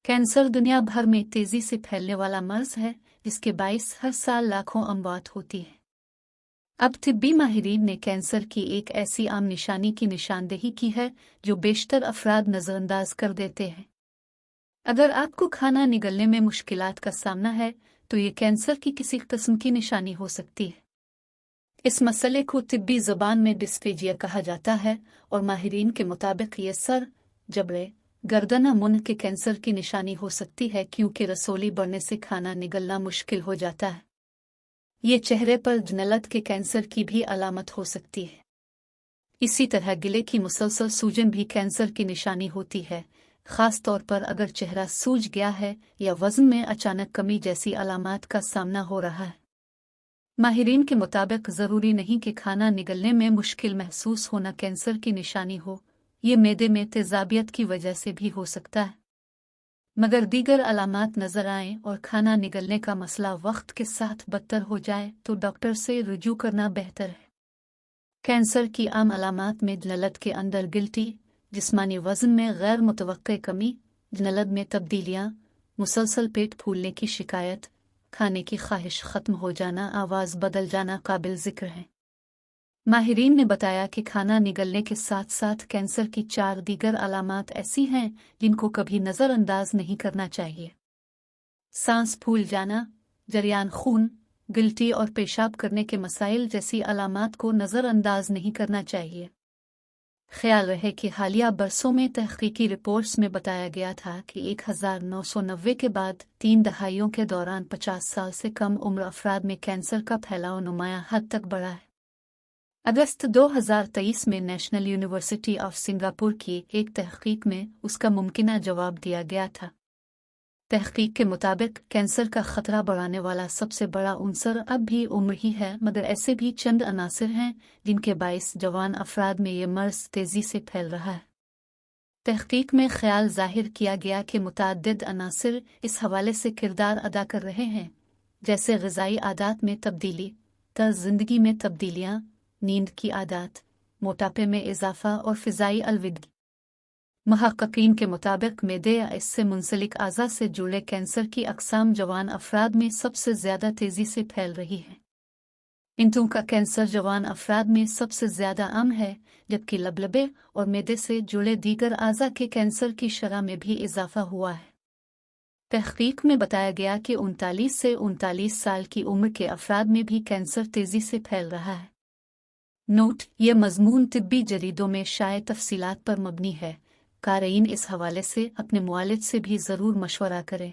Cancer दुनिया भर में तेजी से फैलने वाला मर्ज है जिसके बाइस हर साल लाखों अमवात होती है। अब तिब्बी माहिरीन ने कैंसर की एक ऐसी आम निशानी की निशानदेही की है जो बेशतर अफराद नज़रअंदाज कर देते हैं। अगर आपको खाना निगलने में मुश्किलात का सामना है तो ये कैंसर की किसी किस्म की निशानी हो सकती है। इस मसले को तिब्बी ज़बान में डिस्फेजिया कहा जाता है और माहिरीन के मुताबिक ये सर, जबड़े, गर्दन या मुंह के कैंसर की निशानी हो सकती है क्योंकि रसोली बढ़ने से खाना निगलना मुश्किल हो जाता है। ये चेहरे पर जन्नत के कैंसर की भी अलामत हो सकती है। इसी तरह गिले की मुसलसल सूजन भी कैंसर की निशानी होती है, ख़ास तौर पर अगर चेहरा सूज गया है या वज़न में अचानक कमी जैसी अलामात का सामना हो रहा है। माहिरीन के मुताबिक ज़रूरी नहीं कि खाना निगलने में मुश्किल महसूस होना कैंसर की निशानी हो, ये मैदे में तेज़ाबियत की वजह से भी हो सकता है। मगर दीगर अलामात नज़र आएं और खाना निगलने का मसला वक्त के साथ बदतर हो जाए तो डॉक्टर से रुजू करना बेहतर है। कैंसर की आम अलामात में जन्नत के अंदर गिल्टी, जिस्मानी वज़न में गैर मुतवक्के कमी, जन्नत में तब्दीलियाँ, मुसलसल पेट फूलने की शिकायत, खाने की ख्वाहिश ख़त्म हो जाना, आवाज़ बदल जाना काबिल ज़िक्र है। माहिरीन ने बताया कि खाना निगलने के साथ साथ कैंसर की 4 दीगर अलामात ऐसी हैं जिनको कभी नज़रअंदाज नहीं करना चाहिए। सांस फूल जाना, जरियान खून, गिल्टी और पेशाब करने के मसाइल जैसी अलामात को नज़रअंदाज नहीं करना चाहिए। ख्याल रहे कि हालिया बरसों में तहकीकी रिपोर्ट्स में बताया गया था कि 1990 के बाद 3 दहाइयों के दौरान 50 साल से कम उम्र अफराद में कैंसर का फैलाव नुमायां हद तक बढ़ा है। अगस्त 2023 में नेशनल यूनिवर्सिटी ऑफ सिंगापुर की एक तहकीक में उसका मुमकिना जवाब दिया गया था। तहकीक के मुताबिक कैंसर का खतरा बढ़ाने वाला सबसे बड़ा उनसर अब भी उम्र ही है, मगर ऐसे भी चंद अनासिर हैं जिनके बाइस जवान अफराद में ये मर्ज तेजी से फैल रहा है। तहकीक में ख्याल जाहिर किया गया कि मुतअद्दिद अनासिर इस हवाले से किरदार अदा कर रहे हैं, जैसे ग़िज़ाई आदात में तब्दीली, तर्ज़ ज़िंदगी में तब्दीलियाँ, नींद की आदत, मोटापे में इजाफा और फ़िज़ाई अलविदगी। मुहक्किकीन के मुताबिक मैदे या इससे मुंसलिक अज़ा से जुड़े कैंसर की अक़साम जवान अफराद में सबसे ज़्यादा तेज़ी से फैल रही है। इंतों का कैंसर जवान अफराद में सबसे ज़्यादा आम है, जबकि लबलबे और मैदे से जुड़े दीगर अज़ा के कैंसर की शरह में भी इजाफा हुआ है। तहकीक में बताया गया कि 39 से 39 साल की उम्र के अफराद में भी कैंसर तेज़ी से फैल रहा है। नोट: यह मज़मून तिब्बी जरीदों में शाये तफ़सीलात पर मबनी है। क़ारीन इस हवाले से अपने मुआलिज से भी ज़रूर मशवरा करें।